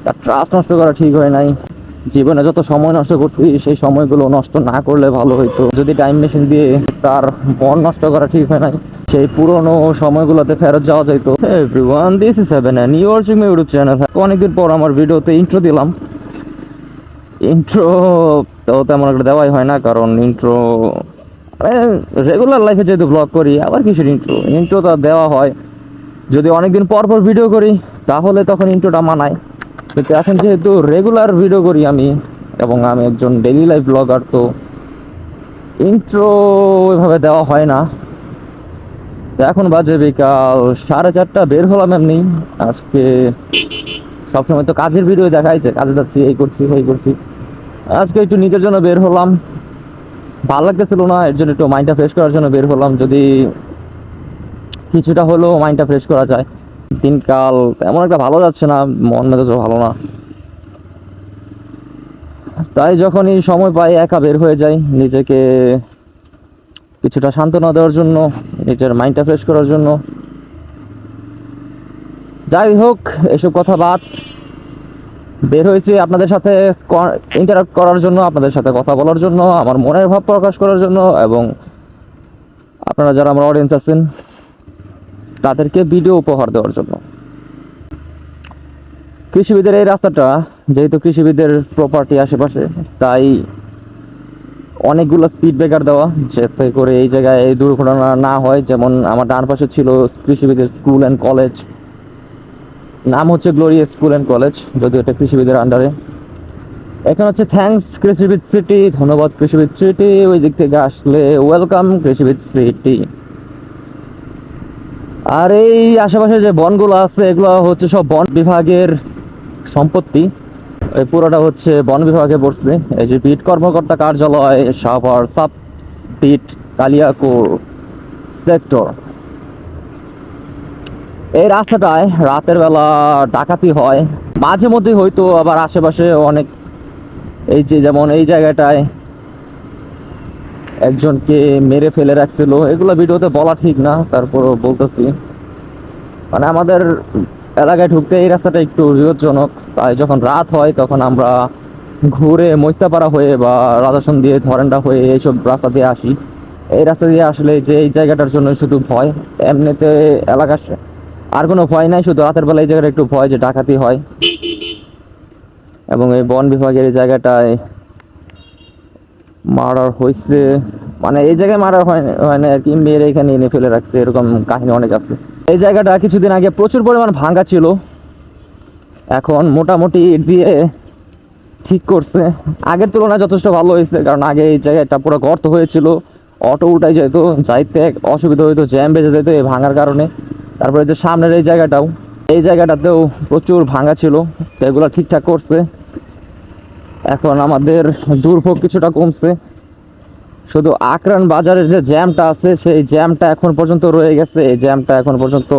তার ট্রাস্ট নষ্ট করা ঠিক হয় নাই। জীবনে যত সময় নষ্ট করছি সেই সময়গুলো নষ্ট না করলে ভালো হইতো। যদি টাইম মেশিন দিয়ে তার মন নষ্ট করা ঠিক হয় নাই, সেই পুরনো সময়গুলোতে ফেরত যাওয়া যেত। Everyone, this is seven and you watching my YouTube channel. অনেকদিন পর আমার ভিডিওতে ইন্ট্রো দিলাম। ইন্ট্রো তো তেমন একটা দেওয়াই হয় না, কারণ ইন্ট্রো রেগুলার লাইফে যেহেতু ব্লগ করি, আবার কিসের ইন্ট্রো। ইন্ট্রো তো দেওয়া হয় যদি অনেকদিন পর পর ভিডিও করি, তাহলে তখন ইন্ট্রোটা মানায়। কিন্তু এখন যেহেতু রেগুলার ভিডিও করি আমি, এবং আমি একজন ডেইলি লাইফ ব্লগার, তো ইন্ট্রো ওইভাবে দেওয়া হয় না। তো এখন বাজে বিকাল 4:30, বের হলাম এমনি আজকে। সবসময় তো কাজের ভিডিও দেখাইছে, কাজে যাচ্ছি, এই করছি সেই করছি। আজকে একটু নিজের জন্য বের হলাম, ভালো লাগতেছিল না, এর জন্য একটু মাইন্ডটা ফ্রেশ করার জন্য বের হলাম। যদি কিছুটা হলেও মাইন্ডটা ফ্রেশ করা যায়। দিনকাল তেমন একটা ভালো যাচ্ছে না, মন মেজাজও ভালো না। তাই যখনই সময় পাই একা বের হয়ে যাই, নিজেকে কিছুটা সান্ত্বনা দেওয়ার জন্য, নিজের মাইন্ডটা ফ্রেশ করার জন্য। যাই হোক, এসব কথা বাদ, বের হয়েছি আপনাদের সাথে ইন্টারাক্ট করার জন্য, আপনাদের সাথে কথা বলার জন্য, আমার মনের ভাব প্রকাশ করার জন্য, এবং আপনারা যারা আমার অডিয়েন্স আছেন তাদেরকে ভিডিও উপহার দেওয়ার জন্য। কৃষিবিদের এই রাস্তাটা যেহেতু কৃষিবিদের প্রপার্টি আশেপাশে, তাই অনেকগুলো স্পিড ব্রেকার দেওয়া, যাতে করে এই জায়গায় এই দুর্ঘটনা না হয়। যেমন আমার ডান পাশে ছিল কৃষিবিদের স্কুল অ্যান্ড কলেজ, নাম হচ্ছে গ্লোরিয়া স্কুল অ্যান্ড কলেজ, যদিও এটা কৃষিবিদের আন্ডারে। এখন হচ্ছে থ্যাঙ্কস কৃষিবিদ সিটি, ধন্যবাদ কৃষিবিদ সিটি। ওই দিক থেকে আসলে ওয়েলকাম কৃষিবিদ সিটি। আর এই আশেপাশে যে বনগুলো আছে, এগুলো হচ্ছে সব বন বিভাগের সম্পত্তি। এই পুরোটা হচ্ছে বন বিভাগে পড়ছে। এই যে বিট কর্মকর্তা কার্যালয়, Savar sub beat, Kaliakair sector. এই রাস্তাটায় রাতের বেলা ডাকাতি হয় মাঝে মধ্যে, হয়তো আবার আশেপাশে অনেক, এই যে যেমন এই জায়গাটায় একজনকে মেরে ফেলে রাখছিল। এগুলো ভিডিওতে বলা ঠিক না, তারপরও বলতেছি। মানে আমাদের এলাকায় ঢুকতে এই রাস্তাটা একটু বিপজ্জনক। তাই যখন রাত হয় তখন আমরা ঘুরে মৈস্তাপাড়া হয়ে বা রাজাসন দিয়ে ধরেন্ডা হয়ে এইসব রাস্তা দিয়ে আসি। এই রাস্তা দিয়ে আসলে যে এই জায়গাটার জন্য শুধু ভয়, এমনিতে এলাকা আর কোনো ভয় নাই, শুধু রাতের বেলা এই জায়গাটা একটু ভয় যে ডাকাতি হয়। এবং এই বন বিভাগের এই জায়গাটায় মার্ডার হয়েছে, মানে এই জায়গায় মার্ডার হয় না আর কি, মেয়ের এখানে এনে ফেলে রাখছে, এরকম কাহিনী অনেক আছে। এই জায়গাটা কিছুদিন আগে প্রচুর পরিমাণ ভাঙা ছিল, এখন মোটামুটি ইট দিয়ে ঠিক করছে। আগের তুলনায় যথেষ্ট ভালো হয়েছে, কারণ আগে এই জায়গাটা পুরো গর্ত হয়েছিল, অটো উল্টাই যেত, যাইতে অসুবিধা হইতো, জ্যাম বেজে যেত এই ভাঙার কারণে। তারপরে যে সামনের এই জায়গাটাও, এই জায়গাটাতেও প্রচুর ভাঙা ছিল, সেগুলো ঠিকঠাক করছে। এখন আমাদের দুর্ভোগ কিছুটা কমছে। শুধু আকরান বাজারের যে জ্যামটা আছে, সেই জ্যামটা এখন পর্যন্ত রয়ে গেছে। এই জ্যামটা এখন পর্যন্ত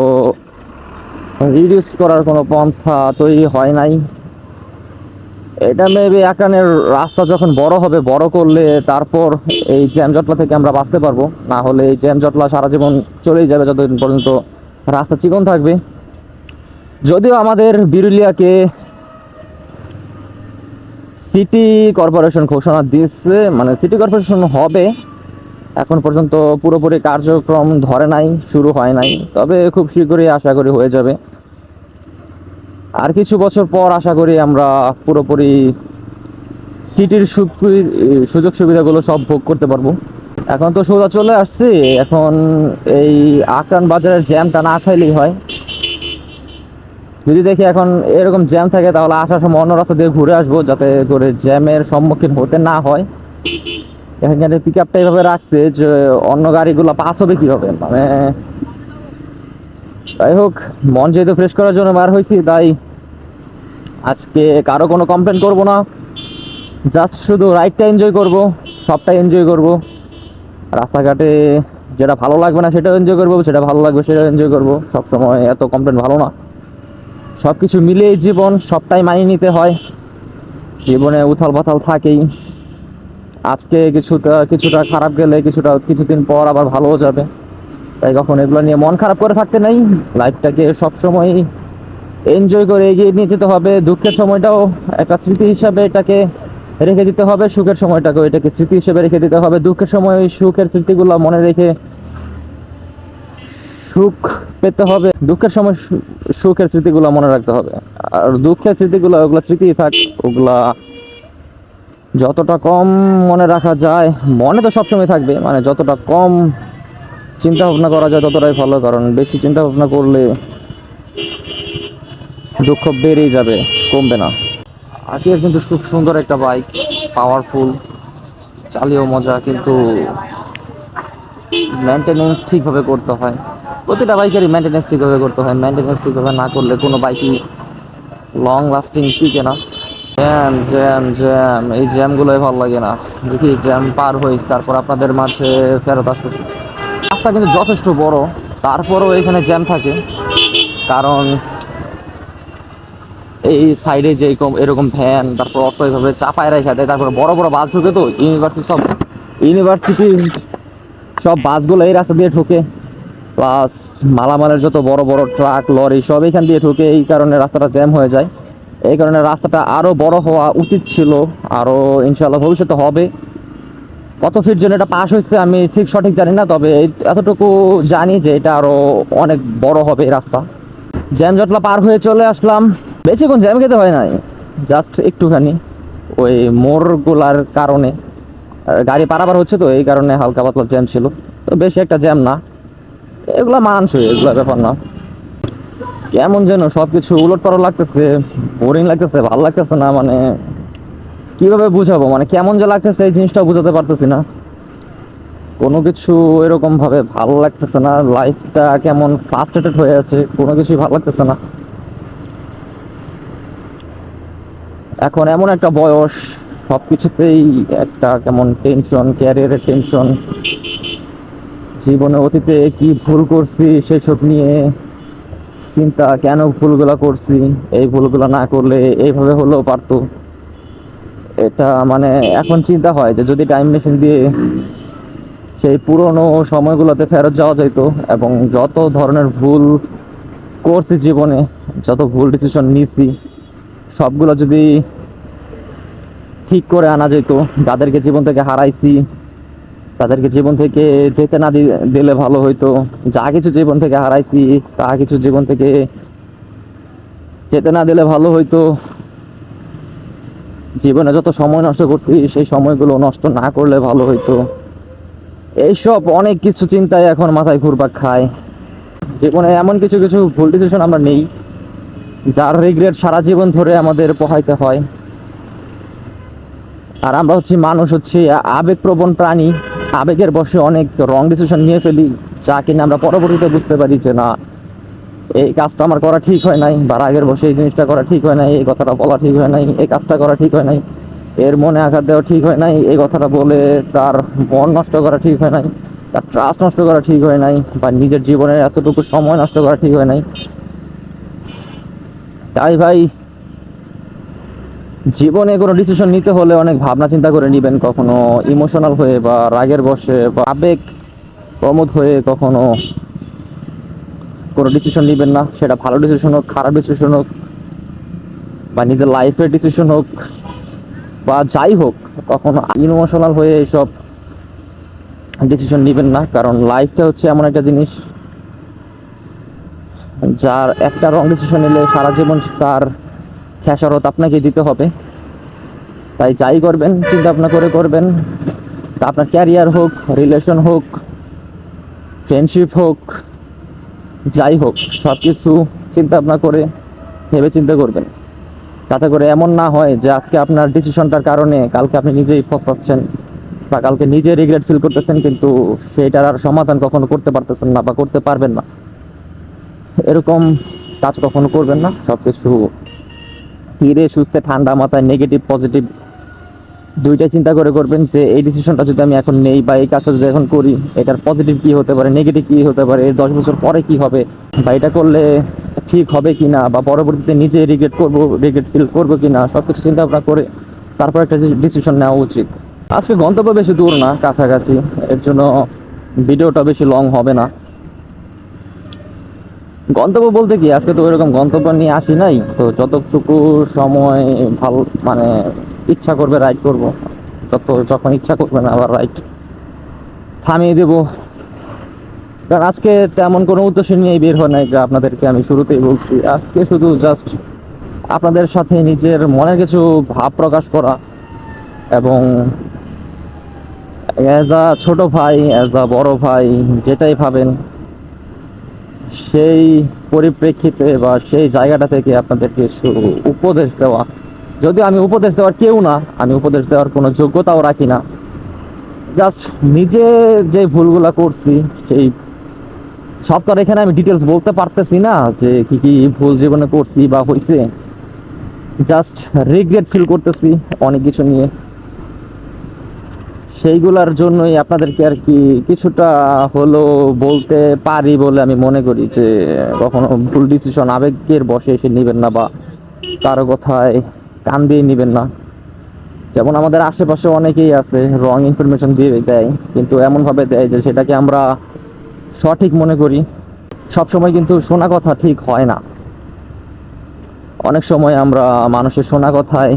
রিডিউস করার কোনো পন্থা তৈরি হয় নাই। এটা মেবি আকরানের রাস্তা যখন বড় হবে, বড় করলে তারপর এই জ্যাম জটলা থেকে আমরা বাঁচতে পারবো। না হলে এই জ্যাম জটলা সারা জীবন চলেই যাবে, যতদিন পর্যন্ত রাস্তা চিকন থাকবে। যদিও আমাদের বিরুলিয়াকে সিটি কর্পোরেশন ঘোষণা দিচ্ছে, মানে সিটি কর্পোরেশন হবে, এখন পর্যন্ত পুরোপুরি কার্যক্রম ধরে নাই, শুরু হয় নাই, তবে খুব শীঘ্রই আশা করি হয়ে যাবে। আর কিছু বছর পর আশা করি আমরা পুরোপুরি সিটির সুযোগ সুবিধাগুলো সব ভোগ করতে পারবো। এখন তো সোজা চলে আসছি, এখন এই আকরান বাজারের জ্যামটা না খাইলেই হয়। যদি দেখি এখন এরকম জ্যাম থাকে, তাহলে আসার সময় অন্য রাস্তা দিয়ে ঘুরে আসবো, যাতে করে জ্যামের সম্মুখীন হতে না হয়। এখানে পিক আপটা এইভাবে রাখছে যে অন্য গাড়িগুলো পাস হবে কীভাবে, মানে যাই হোক, মন যেহেতু ফ্রেশ করার জন্য বার হয়েছি, তাই আজকে কারো কোনো কমপ্লেন করব না, জাস্ট শুধু রাইডটা এনজয় করব, সবটাই এনজয় করব। রাস্তাঘাটে যেটা ভালো লাগবে না সেটাও এনজয় করবো, যেটা ভালো লাগবে সেটাও এনজয় করবো। সবসময় এত কমপ্লেন ভালো না, সব কিছু মিলিয়ে জীবন, সবটাই মানিয়ে নিতে হয়। জীবনে উথাল পাথাল থাকেই, আজকে কিছুটা খারাপ গেলে কিছুদিন পর আবার ভালোও যাবে। তাই কখন এগুলো নিয়ে মন খারাপ করে থাকতে নেই, লাইফটাকে সবসময় এনজয় করে এগিয়ে নিয়ে যেতে হবে। দুঃখের সময়টাও একটা স্মৃতি হিসাবে এটাকে রেখে দিতে হবে, সুখের সময়টাকেও এটাকে স্মৃতি হিসেবে রেখে দিতে হবে। দুঃখের সময় ওই সুখের স্মৃতিগুলো মনে রেখে সুখ পেতে হবে, দুঃখের সময় সুখের স্মৃতিগুলো মনে রাখতে হবে। আর দুঃখের স্মৃতিগুলো ওগুলা স্মৃতি থাক, ওগুলা যতটা কম মনে রাখা যায়, মনে তো সবসময় থাকবে, মানে যতটা কম চিন্তা ভাবনা করা যায় ততটাই ভালো, কারণ বেশি চিন্তা ভাবনা করলে দুঃখ বেড়েই যাবে, কমবে না। আরটিআর কিন্তু খুব সুন্দর একটা বাইক, পাওয়ারফুল, চালিয়েও মজা, কিন্তু মেনটেনেন্স ঠিকভাবে করতে হয়। প্রতিটা বাইকেরই মেনটেনেন্স ঠিকভাবে করতে হয়, মেনটেনেন্স ঠিকভাবে না করলে কোনো বাইকই লং লাস্টিং টিকে না। জ্যাম জ্যাম জ্যাম, এই জ্যামগুলোই ভালো লাগে না। দেখি জ্যাম পার হই, তারপর আপনাদের মাঝে ফেরত আসতেছি। রাস্তা কিন্তু যথেষ্ট বড়, তারপরও এখানে জ্যাম থাকে, কারণ এই সাইডে যে এরকম ভ্যান, তারপর অটো এইভাবে চাপায় রেখা দেয়, তারপরে বড় বড় বাস ঢুকে তো ইউনিভার্সিটির সব বাসগুলো এই রাস্তা দিয়ে ঢুকে, প্লাস মালামালের যত বড় বড় ট্রাক লরি সব এখান দিয়ে ঢুকে, এই কারণে রাস্তাটা জ্যাম হয়ে যায়। এই কারণে রাস্তাটা আরও বড় হওয়া উচিত ছিল, আরও ইনশাল্লাহ ভবিষ্যতে হবে। কত ফিট যেন এটা পাস হয়েছে আমি ঠিক সঠিক জানি না, তবে এতটুকু জানি যে এটা আরও অনেক বড় হবে এই রাস্তা। জ্যাম জটলা পার হয়ে চলে আসলাম। বেশিক্ষণ জ্যাম খেতে হয় নাই, জাস্ট একটুখানি ওই মোড়গুলার কারণে গাড়ি পারাপার হচ্ছে তো, এই কারণে হালকা পাতলা জ্যাম ছিল, তো বেশি একটা জ্যাম না, এগুলা মানানসই, এগুলা ব্যাপার না। কেমন যেন সবকিছু উলটপালট লাগতেছে, বোরিং লাগতেছে, ভালো লাগতেছে না, মানে কিভাবে বুঝাবো, মানে কেমন যে লাগতেছে এই জিনিসটা বুঝাতে পারতেছি না। কোনো কিছু এরকম ভাবে ভালো লাগতেছে না, লাইফটা কেমন ফ্রাস্ট্রেটেড হয়ে আছে, কোনো কিছুই ভালো লাগতেছে না। এখন এমন একটা বয়স, সবকিছুতেই একটা কেমন টেনশন, ক্যারিয়ারের টেনশন, জীবনে অতীতে কি ভুল করছি সেসব নিয়ে চিন্তা, কেন ভুলগুলো করছি, এই ভুলগুলো না করলে এইভাবে হলেও পারতো। এটা মানে এখন চিন্তা হয় যে যদি টাইম মেশিন দিয়ে সেই পুরনো সময়গুলোতে ফেরত যাওয়া যেত, এবং যত ধরনের ভুল করছি জীবনে, যত ভুল ডিসিশন নিছি, সবগুলো যদি ঠিক করে আনা যেত, যাদেরকে জীবন থেকে হারাইছি তাদেরকে জীবন থেকে যেতে না দিলে ভালো হইতো, যা কিছু জীবন থেকে হারাইছি তা কিছু জীবন থেকে যেতে না দিলে ভালো হইতো, জীবনে যত সময় নষ্ট করছি সেই সময়গুলো নষ্ট না করলে ভালো হইতো। এইসব অনেক কিছু চিন্তায় এখন মাথায় ঘুরপাক খায়। জীবনে এমন কিছু কিছু ভুল ডিসিশন আমরা নেই, যার রিগ্রেট সারা জীবন ধরে আমাদের পোহাইতে হয়। আর আমরা হচ্ছি মানুষ, হচ্ছি আবেগপ্রবণ প্রাণী, আবেগের বশে অনেক রং ডিসিশন নিয়ে ফেলি, যা কিনা আমরা পরবর্তীতে বুঝতে পারি যে না, এই কাজটা আমার করা ঠিক হয় নাই, বা রাগের বশে এই জিনিসটা করা ঠিক হয় নাই, এই কথাটা বলা ঠিক হয় নাই, এই কাজটা করা ঠিক হয় নাই, এর মনে আঘাত দেওয়া ঠিক হয় নাই, এই কথাটা বলে তার মন নষ্ট করা ঠিক হয় নাই, তার ট্রাস্ট নষ্ট করা ঠিক হয় নাই, বা নিজের জীবনের এতটুকু সময় নষ্ট করা ঠিক হয় নাই। তাই ভাই, জীবনে কোনো ডিসিশন নিতে হলে অনেক ভাবনা চিন্তা করে নেবেন, কখনো ইমোশনাল হয়ে বা রাগের বশে বা আবেগ প্রমোদ হয়ে কখনো কোনো ডিসিশন নেবেন না। সেটা ভালো ডিসিশন হোক, খারাপ ডিসিশন হোক, বা নিজের লাইফের ডিসিশন হোক, বা যাই হোক, কখনো ইমোশনাল হয়ে এইসব ডিসিশন নেবেন না, কারণ লাইফটা হচ্ছে এমন একটা জিনিস যার একটা রং ডিসিশন নিলে সারা জীবন তার খেসারত আপনাকে দিতে হবে। তাই যাই করবেন চিন্তা ভাবনা করে করবেন, তা আপনার ক্যারিয়ার হোক, রিলেশন হোক, ফ্রেন্ডশিপ হোক, যাই হোক, সব কিছু চিন্তা ভাবনা করে ভেবে চিন্তা করবেন, যাতে করে এমন না হয় যে আজকে আপনার ডিসিশনটার কারণে কালকে আপনি নিজেই পস্তাচ্ছেন, বা কালকে নিজে রিগ্রেট ফিল করতেছেন, কিন্তু সেইটার আর সমাধান কখনো করতে পারতেছেন না বা করতে পারবেন না। এরকম কাজ কখনো করবেন না। সব কিছু ধীরে সুস্থে ঠান্ডা মাথায় নেগেটিভ পজিটিভ দুইটাই চিন্তা করে করবেন, যে এই ডিসিশনটা যদি আমি এখন নেই বা এই কাজটা যদি এখন করি, এটার পজিটিভ কী হতে পারে, নেগেটিভ কী হতে পারে, এর 10 বছর পরে কী হবে, বা এটা করলে ঠিক হবে কি না, বা পরবর্তীতে নিজে রিগ্রেট ফিল করবো কি না, সব কিছু চিন্তা ভাবনা করে তারপর একটা ডিসিশন নেওয়া উচিত। আজকে গন্তব্য বেশি দূর না, কাছাকাছি, এর জন্য ভিডিওটা বেশি লং হবে না। গন্তব্য বলতে কি, আজকে তো ওইরকম গন্তব্য নিয়ে আসি নাই, তো যতটুকু সময় ভালো মানে ইচ্ছা করবে রাইড করব, যখন ইচ্ছা করবে না আবার রাইড থামিয়ে দেবো। কারণ আজকে তেমন কোনো উদ্দেশ্য নিয়েই বের হয় নাই, যা আপনাদেরকে আমি শুরুতেই বলছি। আজকে শুধু জাস্ট আপনাদের সাথে নিজের মনের কিছু ভাব প্রকাশ করা, এবং অ্যাজ আ ছোট ভাই, অ্যাজ আ বড় ভাই, যেটাই ভাবেন সেই পরিপ্রেক্ষিতে বা সেই জায়গাটা থেকে আপনাদের কিছু উপদেশ দেওয়া। যদিও আমি উপদেশ দেওয়ার কেউ না, আমি উপদেশ দেওয়ার কোনো যোগ্যতাও রাখি না। জাস্ট নিজে যে ভুলগুলা করছি সেই সব তো আর এখানে আমি ডিটেলস বলতে পারতেছি না, যে কি কি ভুল জীবনে করছি বা হয়েছে। জাস্ট রিগ্রেট ফিল করতেছি অনেক কিছু নিয়ে, সেইগুলার জন্যই আপনাদেরকে আর কি কিছুটা হলো বলতে পারি বলে আমি মনে করি, যে কখনো ভুল ডিসিশন আবেগের বশে এসে নেবেন না, বা কারো কথায় কান দিয়ে নেবেন না। যেমন আমাদের আশেপাশে অনেকেই আছে রং ইনফরমেশন দিয়ে দেয়, কিন্তু এমনভাবে দেয় যে সেটাকে আমরা সঠিক মনে করি। সবসময় কিন্তু শোনা কথা ঠিক হয় না। অনেক সময় আমরা মানুষের শোনা কথায়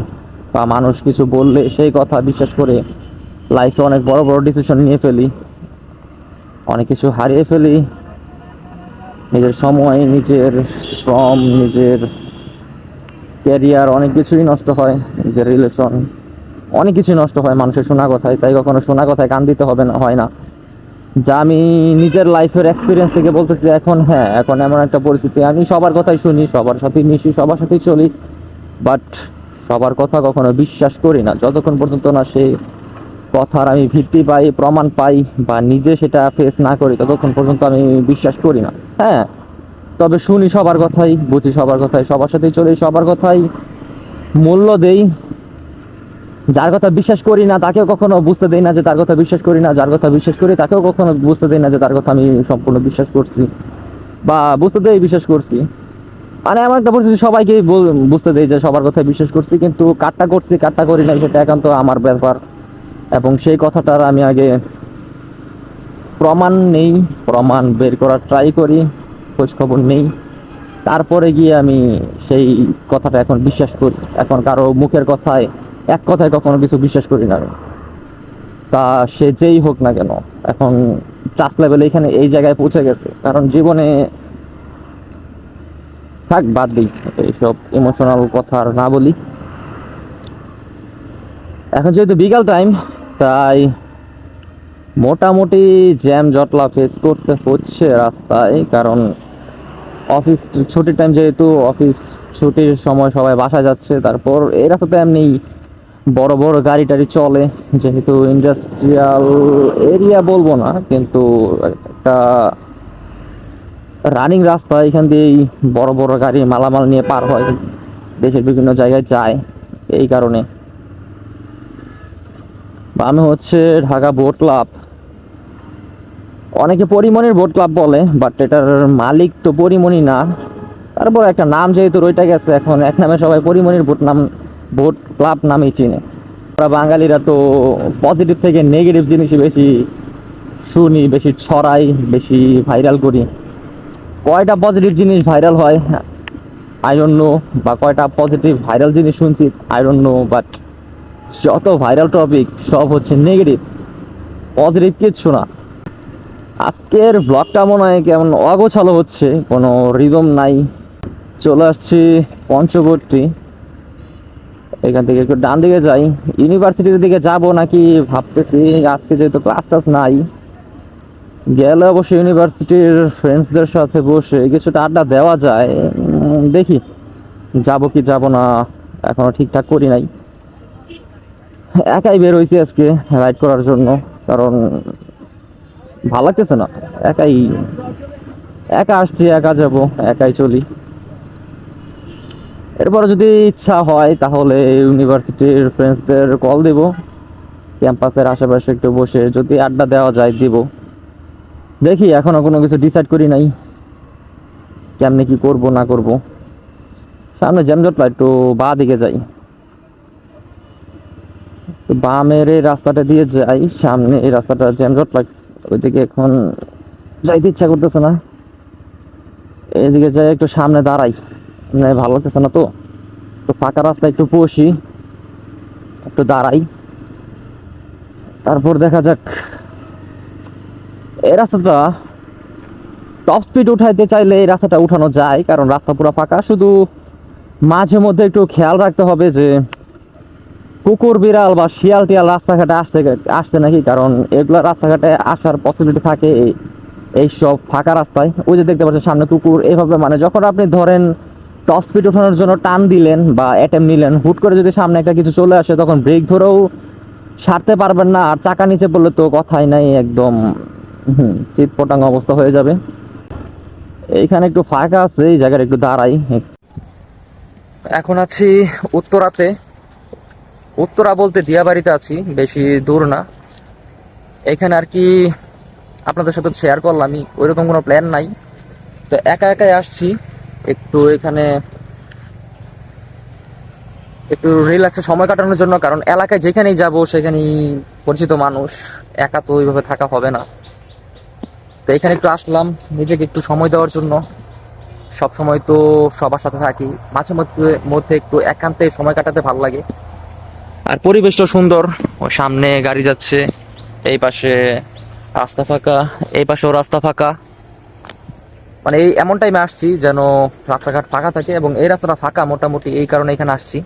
বা মানুষ কিছু বললে সেই কথা বিশ্বাস করে লাইফে অনেক বড় বড় ডিসিশন নিয়ে ফেলি, অনেক কিছু হারিয়ে ফেলি। নিজের সময়, নিজের শ্রম, নিজের ক্যারিয়ার অনেক কিছুই নষ্ট হয়, নিজের রিলেশন অনেক কিছুই নষ্ট হয় মানুষের শোনা কথায়। তাই কখনো শোনা কথায় কান দিতে হবে না, হয় না। যা আমি নিজের লাইফের এক্সপিরিয়েন্স থেকে বলতেছি। এখন হ্যাঁ, এখন এমন একটা পরিস্থিতি, আমি সবার কথাই শুনি, সবার সাথেই মিশি, সবার সাথেই চলি, বাট সবার কথা কখনো বিশ্বাস করি না যতক্ষণ পর্যন্ত না সেই কথার আমি ভিত্তি পাই, প্রমাণ পাই, বা নিজে সেটা ফেস না করি, ততক্ষণ পর্যন্ত আমি বিশ্বাস করি না। হ্যাঁ, তবে শুনি সবার কথাই, বুঝি সবার কথাই, সবার সাথেই চলি, সবার কথাই মূল্য দেই। যার কথা বিশ্বাস করি না তাকেও কখনো বুঝতে দেই না যে তার কথা বিশ্বাস করি না, যার কথা বিশ্বাস করি তাকেও কখনো বুঝতে দেই না যে তার কথা আমি সম্পূর্ণ বিশ্বাস করছি, বা বুঝতে দেই বিশ্বাস করছি। মানে এমন একটা পরিস্থিতি, সবাইকে বুঝতে দেই যে সবার কথাই বিশ্বাস করছি, কিন্তু কাটটা করছি কাটটা করি না সেটা একান্ত আমার ব্যাপার। এবং সেই কথাটার আমি আগে প্রমাণ নেই, প্রমাণ বের করার ট্রাই করি, খোঁজ খবর নেই, তারপরে গিয়ে আমি সেই কথাটা এখন বিশ্বাস করি। এখন কারো মুখের কথায়, এক কথায় কখনো কিছু বিশ্বাস করি না আমি। তা সে যেই হোক না কেন, এখন ট্রাস্ট লেভেল এখানে এই জায়গায় পৌঁছে গেছে, কারণ জীবনে থাক বাদ দিই এইসব ইমোশনাল কথা আর না বলি। এখন যেহেতু বিকাল টাইম, তাই মোটামুটি জ্যাম জটলা ফেস করতে হচ্ছে রাস্তায়, কারণ অফিস ছুটির টাইম, যেহেতু অফিস ছুটির সময় সবাই বাসায় যাচ্ছে। তারপর এই রাস্তাতে এমনি বড় বড় গাড়ি টাড়ি চলে, যেহেতু ইন্ডাস্ট্রিয়াল এরিয়া বলবো না, কিন্তু একটা রানিং রাস্তা, এখান দিয়েই বড় বড় গাড়ি মালামাল নিয়ে পার হয়, দেশের বিভিন্ন জায়গায় যায়। এই কারণে আমি হচ্ছে ঢাকা বোট ক্লাব, অনেকে পরিমণির বোট ক্লাব বলে, বাট এটার মালিক তো পরিমণি না। তারপর একটা নাম যেহেতু রইটা গেছে, এখন এক নামে সবাই পরিমণির বোট ক্লাব নামেই চিনে। আমরা বাঙালিরা তো পজিটিভ থেকে নেগেটিভ জিনিসই বেশি শুনি, বেশি ছড়াই, বেশি ভাইরাল করি। কয়টা পজিটিভ জিনিস ভাইরাল হয় আই ডোন্ট নো, বা কয়টা পজিটিভ ভাইরাল জিনিস শুনছি আই ডোন্ট নো, বাট যত ভাইরাল টপিক সব হচ্ছে নেগেটিভ, পজিটিভ কিচ্ছু না। আজকের ব্লগটা মনে হয় কেমন অগোছালো হচ্ছে, কোনো রিদম নাই। চলে আসছি পঞ্চবটী, এখান থেকে একটু ডান দিকে যাই, ইউনিভার্সিটির দিকে যাব নাকি ভাবতেছি। আজকে যেহেতু ক্লাস টাস নাই, গেলে অবশ্যই ইউনিভার্সিটির ফ্রেন্ডসদের সাথে বসে কিছুটা আড্ডা দেওয়া যায়। দেখি যাব কি যাব না, এখনো ঠিকঠাক করি নাই। একাই বের হয়েছি আজকে রাইড করার জন্য, কারণ ভালো লাগতেছে না একাই, একা আসছি, একা যাব, একাই চলি। এরপরে যদি ইচ্ছা হয় তাহলে ইউনিভার্সিটির ফ্রেন্ডসদের কল দেব, ক্যাম্পাসের আশেপাশে একটু বসে যদি আড্ডা দেওয়া যায় দিব। দেখি এখনো কোনো কিছু ডিসাইড করি নাই, কেমনে কি করব না করব। সামনে জ্যামজটলা, একটু বাঁ দিকে যাই, বামের এই রাস্তাটা দিয়ে যাই, সামনে এই রাস্তাটা জ্যামজটলা, ওইদিকে এখন যাইতে ইচ্ছা করতেছে না। এদিকে যাই একটু সামনে দাঁড়াই, মানে ভালো লাগতেছে না তো, তো ফাঁকা রাস্তা একটু বসি, একটু দাঁড়াই, তারপর দেখা যাক। এই রাস্তাটা টপ স্পিড উঠাইতে চাইলে এই রাস্তাটা উঠানো যায়, কারণ রাস্তা পুরো ফাঁকা, শুধু মাঝে মধ্যে একটু খেয়াল রাখতে হবে যে কুকুর বিড়াল বা শিয়াল টিয়াল রাস্তাঘাটে আসছে নাকি, কারণ এগুলা রাস্তাঘাটে আসার পসিবিলিটি থাকে এইসব ফাঁকা রাস্তায়। ওই যে দেখতে পাচ্ছেন সামনে কুকুর, এইভাবে মানে যখন আপনি ধরেন টপ স্পিড ওঠানোর জন্য টান দিলেন বা অ্যাটেম্প নিলেন, হুট করে যদি সামনে একটা কিছু চলে আসে তখন ব্রেক ধরেও সারতে পারবেন না, আর চাকা নিচে পড়লে তো কথাই নাই, একদম চিৎপটাং অবস্থা হয়ে যাবে। এইখানে একটু ফাঁকা আছে, এই জায়গায় একটু দাঁড়াই। এখন আছি উত্তরাতে, উত্তরা বলতে দিয়াবাড়িতে আছি, বেশি দূর না। এখানে আর কি আপনাদের সাথে শেয়ার করলামই, ওইরকম কোনো প্ল্যান নাই, তো একা একাই আসছি একটু এখানে একটু রিল্যাক্সে সময় কাটানোর জন্য, কারণ এলাকায় যেখানেই যাব সেখানেই পরিচিত মানুষ, একা তো ওইভাবে থাকা হবে না। তো এখানে একটু আসলাম নিজেকে একটু সময় দেওয়ার জন্য। সব সময় তো সবার সাথে থাকি, মাঝে মধ্যে মধ্যে একটু একান্তে সময় কাটাতে ভালো লাগে। আর পরিবেশটা সুন্দর, ও সামনে গাড়ি যাচ্ছে, এই পাশে রাস্তা ফাঁকা, এই পাশেও রাস্তা ফাঁকা, মানে এই এমন টাইমে আসছি যেন রাস্তাঘাট ফাঁকা থাকে, এবং এই রাস্তাটা ফাঁকা মোটামুটি, এই কারণে এখানে আসছি,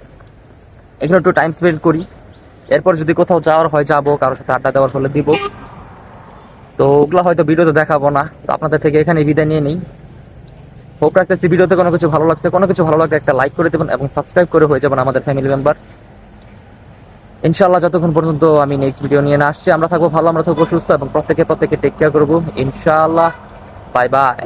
এখানে একটু টাইম স্পেন্ড করি। এরপর যদি কোথাও যাওয়ার হয় যাবো, কারোর সাথে আড্ডা দেওয়ার হলে দিব। তো ওগুলো হয়তো ভিডিওতে দেখাবো না, তো আপনাদের থেকে এখানে বিদায় নিয়ে নিই। হোপ রাখতেছি ভিডিওতে কোনো কিছু ভালো লাগছে, কোনো কিছু ভালো লাগলে একটা লাইক করে দেবেন এবং সাবস্ক্রাইব করে হয়ে যাবেন আমাদের ফ্যামিলি মেম্বার। ইনশাআল্লাহ যতক্ষণ পর্যন্ত আমি নেক্সট ভিডিও নিয়ে না আসছি, আমরা থাকবো ভালো, আমরা থাকবো সুস্থ, এবং প্রত্যেকে টেক কেয়ার করবো ইনশাআল্লাহ। Bye bye.